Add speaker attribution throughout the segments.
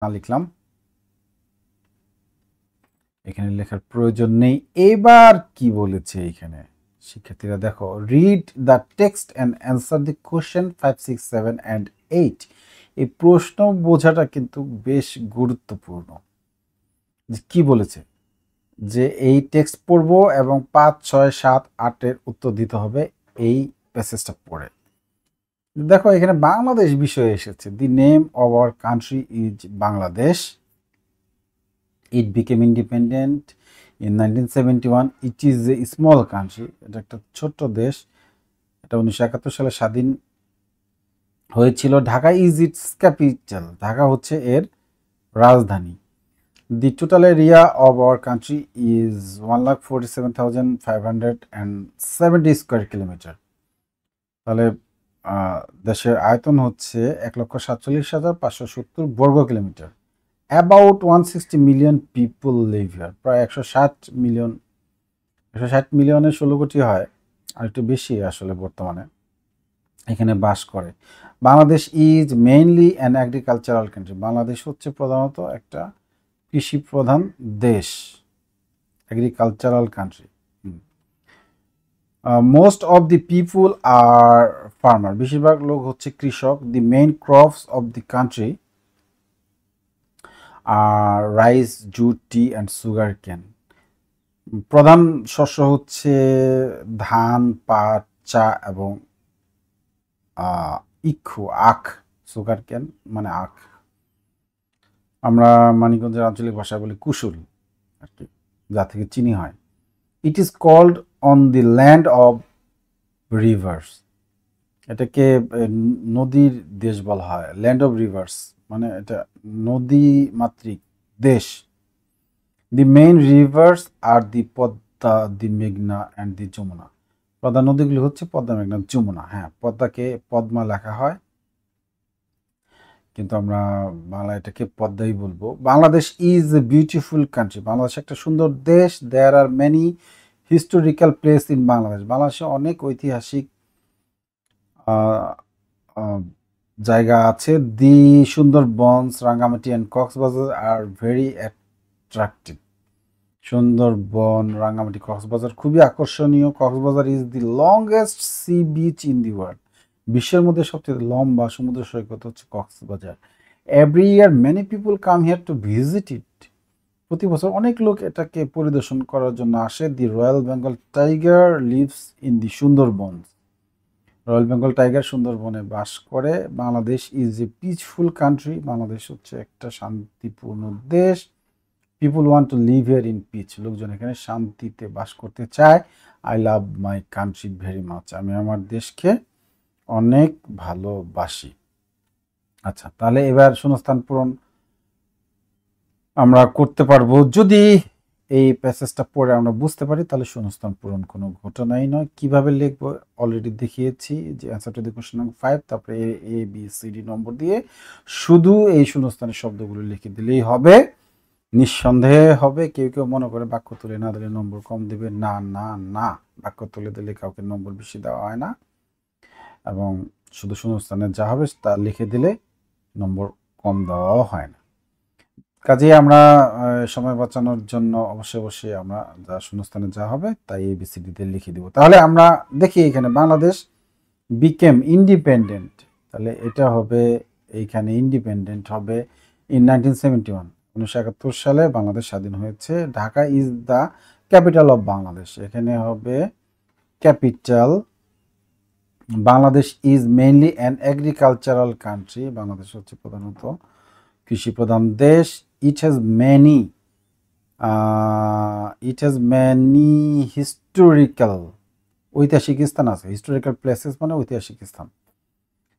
Speaker 1: না লিখলাম, এখানে লেখার প্রয়োজন নেই। এবার কি বলেছে এখানে শিক্ষার্থীরা দেখো, read the text and answer the question 5, 6, 7 and 8। এই প্রশ্ন বোঝাটা কিন্তু বেশ গুরুত্বপূর্ণ। কি বলেছে যে এই টেক্সট পড়বো এবং 5, 6, 7, 8-এর উত্তর দিতে হবে এই প্যাসেজটা পড়ে। দেখো এখানে বাংলাদেশ বিষয়ে এসেছে। দি name of our country is Bangladesh. It became independent in 1971. It is a small country. এটা একটা ছোট্ট দেশ। এটা 1971 সালে স্বাধীন হয়েছিল। Dhaka is its capital. Dhaka হচ্ছে এর রাজধানী। দি total area of our country is 1,47,570 square kilometre. তাহলে দেশের আয়তন হচ্ছে 1,47,570 বর্গ kilometre. About 160 million people leave here. প্রায় 160 মিলিয়নের 16 কোটি হয়, আর একটু বেশি আসলে বর্তমানে এখানে বাস করে। Bangladesh is mainly an agricultural country. Bangladesh হচ্ছে প্রধানত একটা কৃষি প্রধান দেশ, agricultural country. Most of the people are farmer. বেশিরভাগ লোক হচ্ছে কৃষক। The main crops of the country are rice, jute, tea and sugarcane. প্রধান শস্য হচ্ছে ধান, পাট, চা এবং ইক্ষু, আখ। সুগার কেন মানে আখ। আমরা মানিকগঞ্জের আঞ্চলিক ভাষায় বলি কুশুল আর কি, যা থেকে চিনি হয়। It is called on the land of rivers. এটাকে নদীর দেশ বলা হয়। ল্যান্ড অফ রিভার্স মানে এটা নদী মাতৃক দেশ। দি মেইন রিভার্স আর দি পদ্মা, দি মেঘনা অ্যান্ড দি যমুনা। প্রধান নদীগুলি হচ্ছে পদ্মা, মেঘনা, যমুনা। হ্যাঁ, পদ্মাকে পদ্মা লেখা হয়, কিন্তু আমরা বাংলা এটাকে পদ্মাই বলবো। Bangladesh is a beautiful country. Bangladesh একটা সুন্দর দেশ। There are many historical place in Bangladesh. বাংলাদেশে অনেক ঐতিহাসিক জায়গা আছে। The Sundarbans, Rangamati and Cox's Bazar are very attractive. Sundarban, Rangamati, Cox's Bazar খুবই আকর্ষণীয়। Cox's Bazar is the longest sea beach in the world. বিশ্বের মধ্যে সবচেয়ে লম্বা সমুদ্র সৈকত হচ্ছে Cox's Bazar. Every year many people come here to visit it. প্রতি বছর অনেক লোক এটাকে পরিদর্শন করার জন্য আসে। The royal Bengal tiger lives in the Sundarban. Royal Bengal tiger সুন্দরবনে বাস করে। Bangladesh is a peaceful country. Bangladesh হচ্ছে একটা শান্তিপূর্ণ দেশ। People want to live here in peace. লোকজন এখানে শান্তিতে বাস করতে চায়। I love my country very much. আমি আমার দেশকে অনেক ভালোবাসি। আচ্ছা, তাহলে এবার শূন্যস্থান পূরণ আমরা করতে পারবো। যদি এই প্যাসেজটা পড়ে আমরা বুঝতে পারি তাহলে শূন্যস্থান পূরণ কোনো ঘটনাই নয়। কিভাবে লিখবো অলরেডি দেখিয়েছি, যে answer to the question number 5, তারপরে এ বি সি ডি নম্বর দিয়ে শুধু এই শূন্যস্থানের শব্দগুলো লিখে দিলেই হবে। নিঃসন্দেহে হবে। কেউ কেউ মনে করে বাক্য তুলে না দিলে নম্বর কম দেবে। না না না, বাক্য তুলে দিলে কাউকে নম্বর বেশি দেওয়া হয় না, এবং শুধু শূন্যস্থানে যা হবে তা লিখে দিলে নম্বর কম দেওয়াও হয় না। কাজেই আমরা সময় বাঁচানোর জন্য অবশ্যই আমরা যা শূন্যস্থানে যা হবে তাই এবিসিডিতে লিখে দিব। তাহলে আমরা দেখি এখানে বাংলাদেশ বিকেম ইন্ডিপেন্ডেন্ট, তাহলে এটা হবে এইখানে ইন্ডিপেন্ডেন্ট হবে ইন 1971। 1971 সালে বাংলাদেশ স্বাধীন হয়েছে। Dhaka is the capital of Bangladesh. এখানে হবে capital. Bangladesh is mainly an agricultural country. Bangladesh হচ্ছে প্রধানত কৃষি প্রধান দেশ। ইট হ্যাজ মেনি হিস্টোরিক্যাল, ঐতিহাসিক স্থান আছে। হিস্টোরিক্যাল প্লেসেস মানে ঐতিহাসিক স্থান।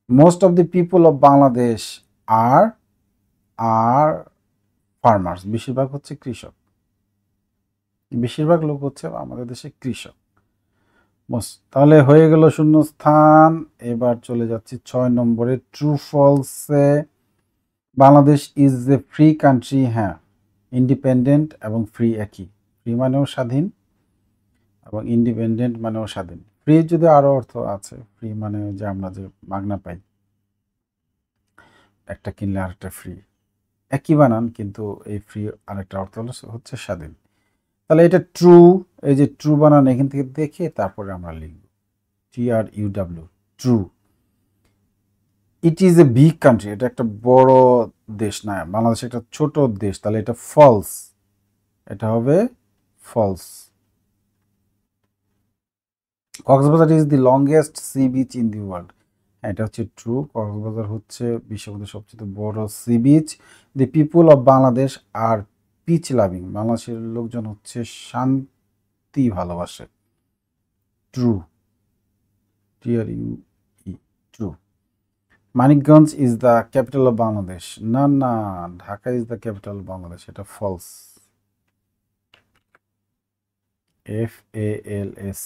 Speaker 1: Most of the people of Bangladesh are farmers. বেশিরভাগ হচ্ছে কৃষক। বেশিরভাগ লোক হচ্ছে আমাদের দেশে কৃষক। তাহলে হয়ে গেল শূন্যস্থান। এবার চলে যাচ্ছি 6 নম্বরে ট্রু ফলসে। Bangladesh is a free country. হ্যাঁ, ইন্ডিপেন্ডেন্ট এবং ফ্রি একই। ফ্রি মানেও স্বাধীন এবং ইন্ডিপেন্ডেন্ট মানেও স্বাধীন। ফ্রি যদি আরও অর্থ আছে, ফ্রি মানে যে আমরা যে মাগনা পাই, একটা কিনলে আরেকটা ফ্রি, একই বানান, কিন্তু এই ফ্রি আরেকটা অর্থ হচ্ছে স্বাধীন। তাহলে এটা ট্রু, এই যে ট্রু বানান এখান থেকে দেখে তারপরে আমরা লিখব TRUW, true. It is a big country, এটা একটা বড় দেশ না, বাংলাদেশ একটা ছোট দেশ, তাহলে এটা ফলস, এটা হবে false. Cox's Bazar is the longest sea beach in the world, এটা হচ্ছে ট্রু, কক্সবাজার হচ্ছে বিশ্বের মধ্যে সবচেয়ে বড় sea beach. The people of Bangladesh are peace loving, বাংলাদেশের লোকজন হচ্ছে শান্তি ভালোবাসে, true, TRUE, true. Manikganj is the capital of Bangladesh, না না, Dhaka is the capital of Bangladesh, এটা false, FALAC।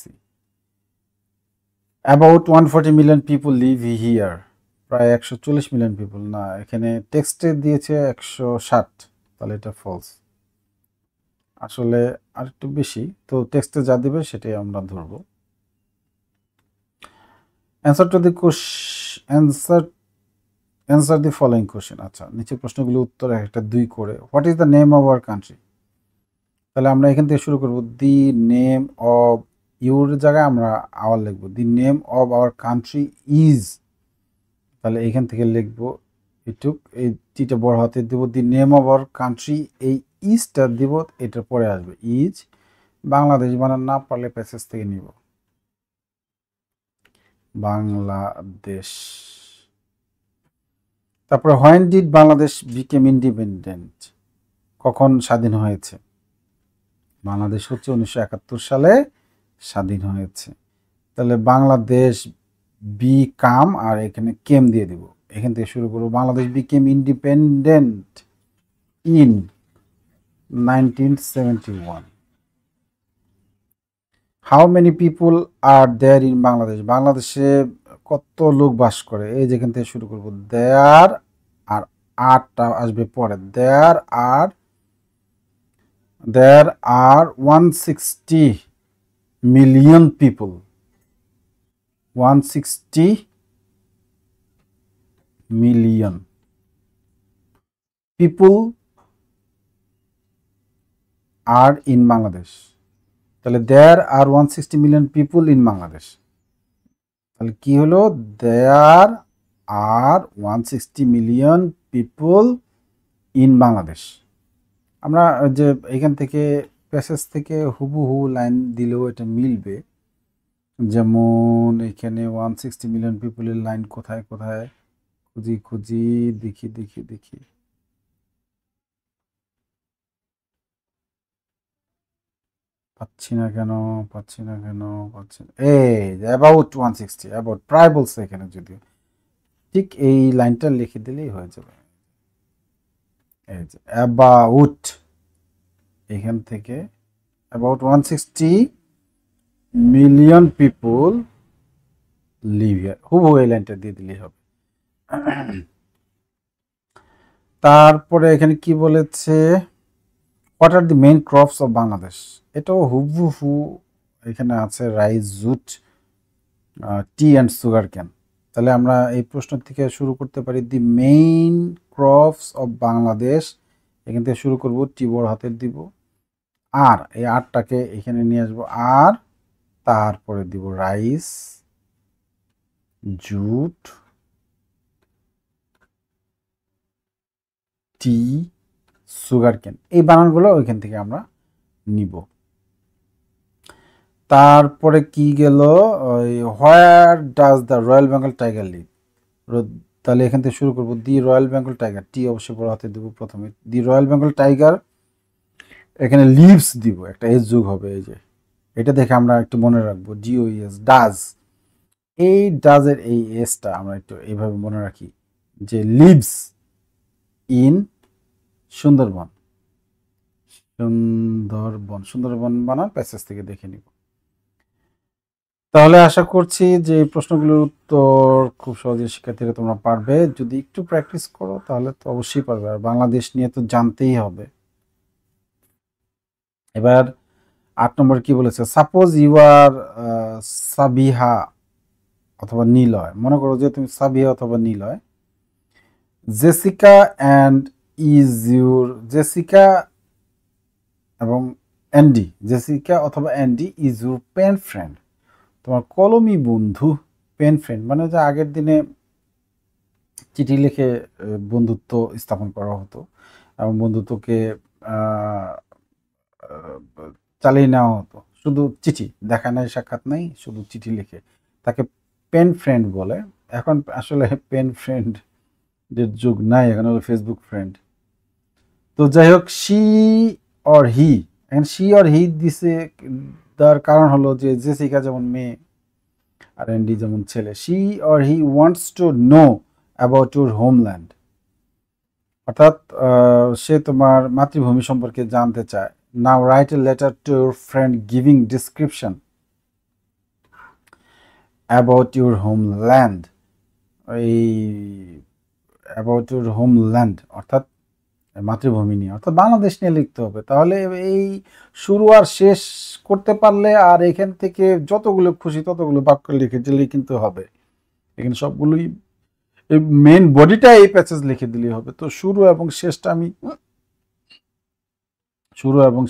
Speaker 1: About 140 million people live here, প্রায় 140 মিলিয়ন পিপুল, না এখানে টেক্সটে দিয়েছে 160, তাহলে এটা ফলস। আসলে আরেকটু বেশি, তো টেক্সটে যা দেবে সেটাই আমরা ধরব। Answer to the answer the following question. আচ্ছা, নিচের প্রশ্নগুলো উত্তর একটা 2 করে। What is the name of our country, তাহলে আমরা এখান থেকে শুরু করব। দি নেম অফ, ইউর জায়গায় আমরা আওয়ার লিখবো, the name of our country is, তাহলে এখান থেকে লিখবো এটুক, এই টিটা বড় হাতে দেব, the name of our country, এই ইজটা দিব, এটার পরে আসবে ইজ। বাংলাদেশ বানান না পারলে প্যাসেজ থেকে নিব, বাংলাদেশ। তারপরে when did Bangladesh became independent, কখন স্বাধীন হয়েছে, বাংলাদেশ হচ্ছে 1971 সালে স্বাধীন হয়েছে। তাহলে বাংলাদেশ বি কাম, আর এখানে কেম দিয়ে দিব, এখান থেকে শুরু করবো। Bangladesh became independent in 1971। How many people are there in Bangladesh, বাংলাদেশে কত লোক বাস করে, এই যেখান থেকে শুরু করবো, দেয়ার, আর আরটা আসবে পরে, there are 160 million people, 160 million people are in Bangladesh, তাহলে there are 160 million people in Bangladesh, তাহলে কি হলো, there are 160 million people in Bangladesh. আমরা যে এখান থেকে প্যাসেজ থেকে হুবহু লাইন দিলেও এটা মিলবে, যেমন এখানে 160 মিলিয়ন পিপুলের লাইন কোথায় কোথায় খুঁজি দেখি পাচ্ছি না কেন, এই অ্যাবাউট 160, অ্যাবাউট প্রায় বলছে এখানে, যদিও ঠিক এই লাইনটা লিখে দিলেই হয়ে যাবে। এই যে অ্যাবাউট, এখান থেকে about 160 million people live here, হুবহু এই লাইনটা দিয়ে দিলেই হবে। তারপরে এখানে কি বলেছে, what are the main crops of Bangladesh, এটাও হুবহু এখানে আছে, rice, jute, tea and sugar cane. তাহলে আমরা এই প্রশ্ন থেকে শুরু করতে পারি, দি মেইন ক্রপস অফ বাংলাদেশ, এখান থেকে শুরু করব, টি বড় হাতের দিব, আর এই আরটাকে এখানে নিয়ে আসবো, আর তারপরে দিব রাইস, জুট, টি, সুগার কেন, এই বানানগুলো ওইখান থেকে আমরা নিব। তারপরে কি গেল, where does the royal Bengal tiger live, তাহলে এখান থেকে শুরু করব, দি রয়্যাল বেঙ্গল টাইগার, টি অবশ্যই বড় হাতে দেবো প্রথমে, দি রয়্যাল বেঙ্গল টাইগার, এখানে লিভস দিব, একটা এস যোগ হবে, এই যে এটা দেখে আমরা একটু মনে রাখবো, DOES, ডাজ, এই ডাজের এই এসটা আমরা একটু এইভাবে মনে রাখি, যে লিভস ইন সুন্দরবন, সুন্দরবন বানান প্যাসেজ থেকে দেখে নিব। তাহলে আশা করছি যে এই প্রশ্নগুলোর উত্তর খুব সহজে শিক্ষার্থীরা তোমরা পারবে, যদি একটু প্র্যাকটিস করো তাহলে তো অবশ্যই পারবে, আর বাংলাদেশ নিয়ে তো জানতেই হবে। এবার 8 নম্বর কি বলেছে, সাপোজ ইউ আর সাবিহা অথবা নিলয়, মনে করো যে তুমি সাবিহা অথবা Niloy, Jessica and is your Jessica এবং অ্যান্ডি, জেসিকা অথবা Andy is your pen friend, তোমার কলমি বন্ধু। পেন ফ্রেন্ড মানে যে আগের দিনে চিঠি লিখে বন্ধুত্ব স্থাপন করা হতো এবং বন্ধুত্বকে আহ, আহ, চালিয়ে নেওয়া হতো শুধু চিঠি, দেখা নাই সাক্ষাৎ নাই, শুধু চিঠি লিখে, তাকে পেন ফ্রেন্ড বলে। এখন আসলে পেন ফ্রেন্ড এর যুগ নাই, এখন হলো ফেসবুক ফ্রেন্ড। তো যাই হোক, শি অর হি, এখন শি অর হি দিছে, তার কারণ হলো যে জেসিকা যেমন মেয়ে আর অ্যান্ডি যেমন ছেলে। She or he wants to know about your homeland, অর্থাৎ সে তোমার মাতৃভূমি সম্পর্কে জানতে চায়। Now write a letter to your friend giving description about your homeland. এই অ্যাবাউট ইউর হোমল্যান্ড অর্থাৎ মাতৃভূমি নিয়ে, অর্থাৎ বাংলাদেশ নিয়ে লিখতে হবে। তাহলে এই শুরু আর শেষ করতে পারলে আর এখান থেকে যতগুলো খুশি ততগুলো বাক্য লিখে দিলেই কিন্তু হবে। এখানে সবগুলোই মেন বডিটা এই প্যাসেজ লিখে দিলেই হবে। তো শুরু এবং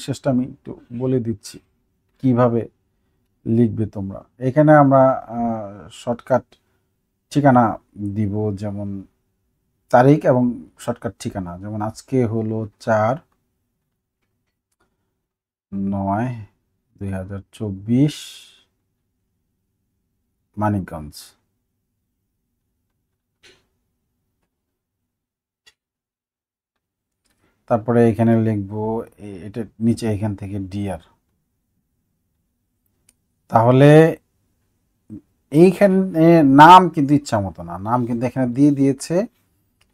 Speaker 1: শেষটা আমি একটু বলে দিচ্ছি কিভাবে লিখবে তোমরা। এখানে আমরা শর্টকাট ঠিকানা দিব, যেমন তারিখ এবং শর্টকাট ঠিকানা, যেমন আজকে হলো 4/9/2024 মানিকগঞ্জ। তারপরে এখানে লিখবো এটা নিচে এখান থেকে ডিয়ার। তাহলে এইখানে নাম কিন্তু ইচ্ছা মতো না, নাম কিন্তু এখানে দিয়ে দিয়েছে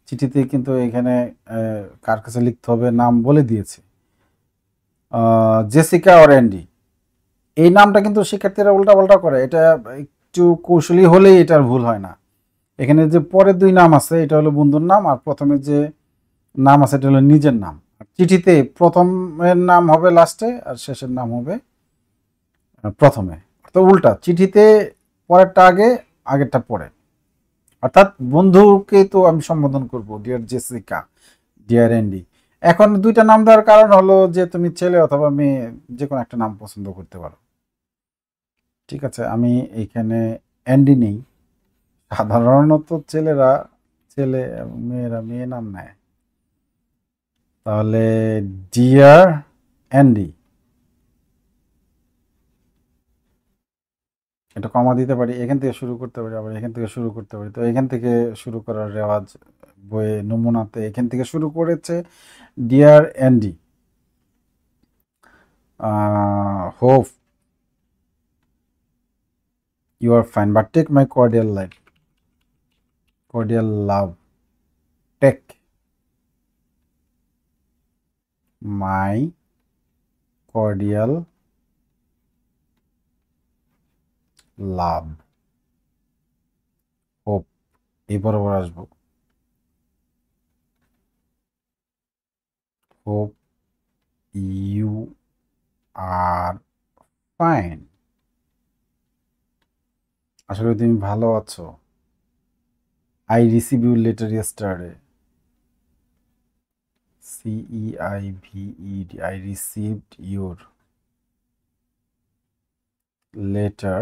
Speaker 1: চিঠিতে, কিন্তু এখানে কার কাছে লিখতে হবে নাম বলে দিয়েছে, জেসিকা অর অ্যান্ডি। এই নামটা কিন্তু শিক্ষার্থীরা উল্টাপাল্টা করে, এটা একটু কৌশলী হলেই এটার ভুল হয় না। এখানে যে পরের দুই নাম আছে এটা হলো বন্ধুর নাম, আর প্রথমে যে নাম আছে এটা হলো নিজের নাম। চিঠিতে প্রথমের নাম হবে লাস্টে আর শেষের নাম হবে প্রথমে, তো উল্টা, চিঠিতে পরেরটা আগে, আগেরটা পরে। অর্থাৎ বন্ধুকে তো আমি সম্বোধন করব ডিয়ার জেসিকা, ডিয়ার অ্যান্ডি। এখন দুইটা নাম দেওয়ার কারণ হলো যে তুমি ছেলে অথবা মেয়ে যে কোনো একটা নাম পছন্দ করতে পারো। ঠিক আছে, আমি এইখানে অ্যান্ডি নেই। সাধারণত ছেলেরা ছেলে এবং মেয়েরা মেয়ে নাম নেয়। তাহলে ডিয়ার অ্যান্ডি, এটা কমা দিতে পারি, এখান থেকে শুরু করতে পারি, আবার এখান থেকে শুরু করতে পারি। তো এখান থেকে শুরু করার রেওয়াজ বইয়ে নমুনাতে এখান থেকে শুরু করেছে। Dear Andy, hope you are fine, but take my cordial love, take my cordial love, hope, এই বরাবর আসবো, hope you are fine, আসলে তুমি ভালো আছো। I received your letter yesterday, CEIVED, I received your letter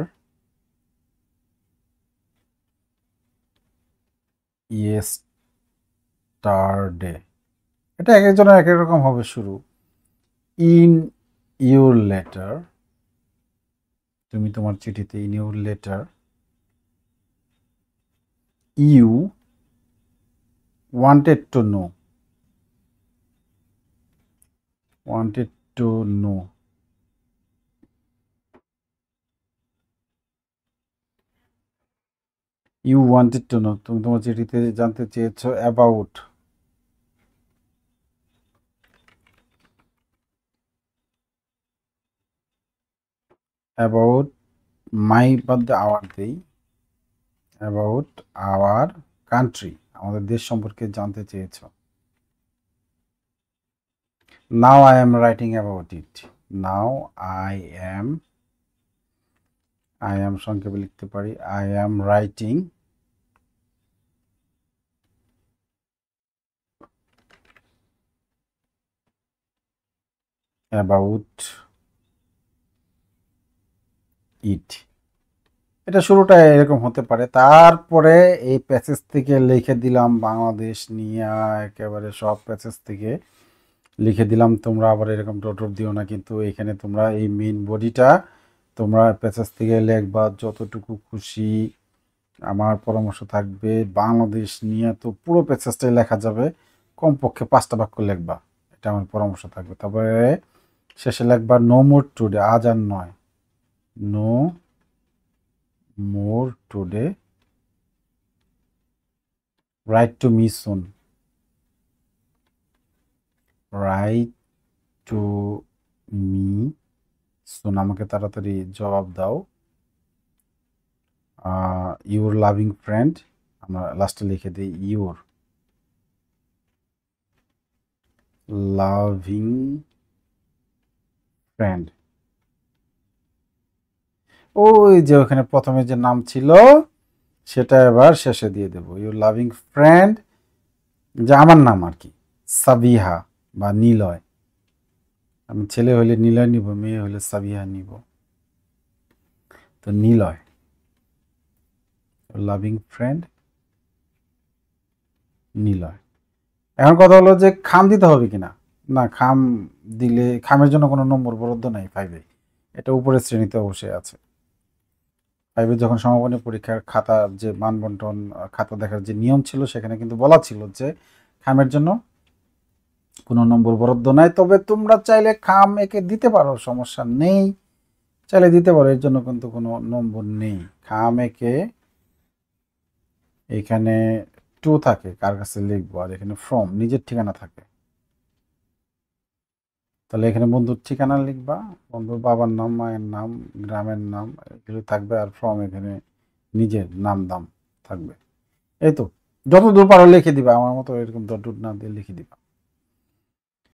Speaker 1: yesterday। এটা এক একজনের এক এক রকম হবে শুরু। ইন ইউর লেটার, তুমি তোমার চিঠিতে, in your letter you wanted to know, wanted to know, you wanted to know, তুমি তোমার চিঠিতে জানতে চেয়েছো অ্যাবাউট, অ্যাবাউট মাই বাদে আওয়ার দেই, অ্যাবাউট আওয়ার কান্ট্রি, আমাদের দেশ সম্পর্কে জানতে চেয়েছো। Now I am writing about it, now I am সংক্ষেপে লিখতে পারি, I am writing about it. এটা শুরুটা এরকম হতে পারে, তারপরে এই প্যাসেজ থেকে লিখে দিলাম বাংলাদেশ নিয়ে, একেবারে সব প্যাসেজ থেকে লিখে দিলাম। তোমরা আবার এরকম ডট দিও না, কিন্তু এখানে তোমরা এই মেইন বডিটা তোমরা প্যাসেজ থেকে লিখবা যতটুকু খুশি। আমার পরামর্শ থাকবে বাংলাদেশ নিয়ে তো পুরো প্যাসেজটাই লেখা যাবে, কমপক্ষে 5টা বাক্য লিখবা, এটা আমার পরামর্শ থাকবে। তারপরে শেষে লিখবা নো মোর টুডে, আজ আর নয়, no more today, write to me soon, write to me soon, আমাকে তাড়াতাড়ি জবাব দাও। ইউর লাভিং ফ্রেন্ড, আমরা লাস্টে লিখে দিই ইউর লাভিং ফ্রেন্ড। ওই যে ওখানে প্রথমে যে নাম ছিল সেটা এবার শেষে দিয়ে দেব, ইউর লাভিং ফ্রেন্ড, যে আমার নাম আর কি, সাবিহা বা নিলয়। আমি ছেলে হলে নিলয় নিব, মেয়ে হলে সাবিহা নিব, তো নিলয়, লাভিং ফ্রেন্ড নিলয়। এখন কথা হলো যে খাম দিতে হবে কিনা, না খাম দিলে, খামের জন্য কোনো নম্বর বরাদ্দ নাই 5-এ, এটা উপরের শ্রেণীতে অবশ্যই আছে। 5-এ যখন সমাপনী পরীক্ষার খাতা যে মানবন্টন খাতা দেখার যে নিয়ম ছিল সেখানে কিন্তু বলা ছিল যে খামের জন্য কোনো নম্বর বরাদ্দ নাই, তবে তোমরা চাইলে খাম একে দিতে পারো, সমস্যা নেই, চাইলে দিতে পারো, এর জন্য কিন্তু কোনো নম্বর নেই। খাম একে এখানে টু থাকে, কার কাছে লিখবো, আর এখানে ফ্রম নিজের ঠিকানা থাকে, তাহলে এখানে বন্ধুর ঠিকানা লিখবা, বন্ধুর বাবার নাম, মায়ের নাম, গ্রামের নাম এগুলো থাকবে, আর ফ্রম এখানে নিজের নাম দাম থাকবে। এই তো, যত দূর পারো লিখে দিবা, আমার মতো এরকম ডট ডট না দিয়ে লিখে দিবা।